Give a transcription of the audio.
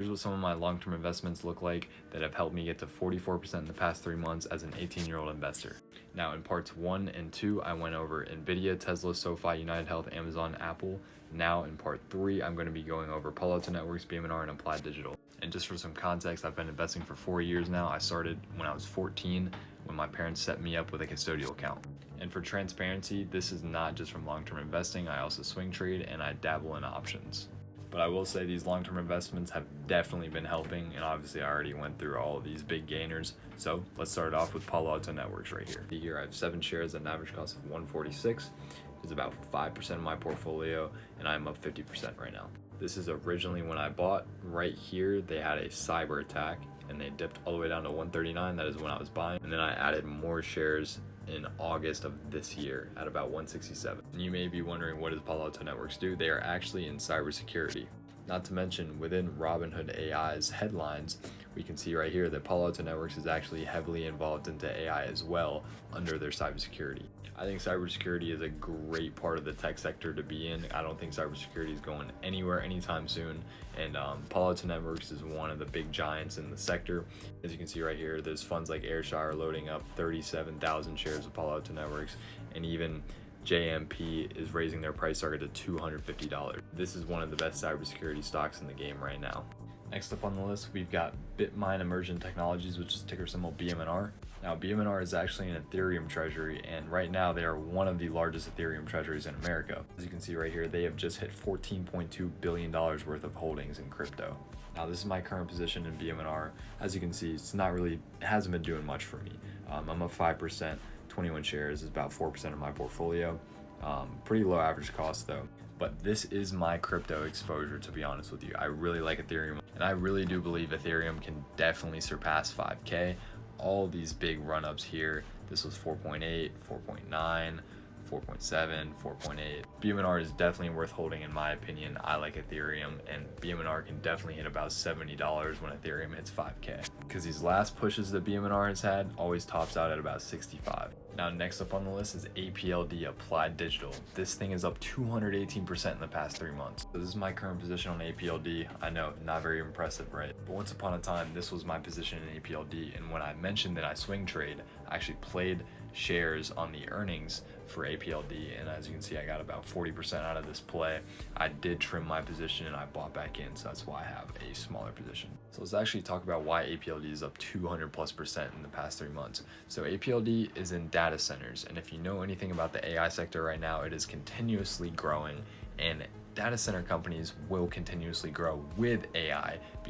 Here's what some of my long-term investments look like that have helped me get to 44% in the past 3 months as an 18-year-old investor. Now in parts 1 and 2, I went over Nvidia, Tesla, SoFi, United Health, Amazon, Apple. Now in part 3, I'm going to be going over Palo Alto Networks, BM&R, and Applied Digital. And just for some context, I've been investing for 4 years now. I started when I was 14 when my parents set me up with a custodial account. And for transparency, this is not just from long-term investing. I also swing trade and I dabble in options. But I will say these long-term investments have definitely been helping, and obviously I already went through all of these big gainers. So let's start off with Palo Alto Networks right here. Here I have 7 shares at an average cost of $146. It's about 5% of my portfolio, and I'm up 50% right now. This is originally when I bought. Right here they had a cyber attack and they dipped all the way down to 139. That is when I was buying, and then I added more shares in August of this year at about 167. And you may be wondering, what does Palo Alto Networks do? They are actually in cybersecurity. Not to mention, within Robinhood AI's headlines, we can see right here that Palo Alto Networks is actually heavily involved into AI as well under their cybersecurity. I think cybersecurity is a great part of the tech sector to be in. I don't think cybersecurity is going anywhere anytime soon, and Palo Alto Networks is one of the big giants in the sector. As you can see right here, there's funds like Ayrshire loading up 37,000 shares of Palo Alto Networks, and even JMP is raising their price target to $250. This is one of the best cybersecurity stocks in the game right now. Next up on the list, we've got Bitmine Emergent Technologies, which is ticker symbol BMNR. Now, BMNR is actually an Ethereum treasury, and right now they are one of the largest Ethereum treasuries in America. As you can see right here, they have just hit $14.2 billion worth of holdings in crypto. Now, this is my current position in BMNR. As you can see, it hasn't been doing much for me. I'm up 5%, 21 shares is about 4% of my portfolio. Pretty low average cost though. But this is my crypto exposure, to be honest with you. I really like Ethereum, and I really do believe Ethereum can definitely surpass 5K. All these big run-ups here, this was 4.8, 4.9, 4.7, 4.8. BMNR is definitely worth holding in my opinion. I like Ethereum, and BMNR can definitely hit about $70 when Ethereum hits 5K. Because these last pushes that BMNR has had always tops out at about 65. Now next up on the list is APLD, Applied Digital. This thing is up 218% in the past 3 months. So this is my current position on APLD. I know, not very impressive, right? But once upon a time, this was my position in APLD, and when I mentioned that I swing trade, I actually played shares on the earnings for APLD, and as you can see, I got about 40% out of this play. I did trim my position and I bought back in, so that's why I have a smaller position. So let's actually talk about why APLD is up 200+% in the past 3 months. So APLD is in data centers, and if you know anything about the AI sector right now, it is continuously growing, and data center companies will continuously grow with AI because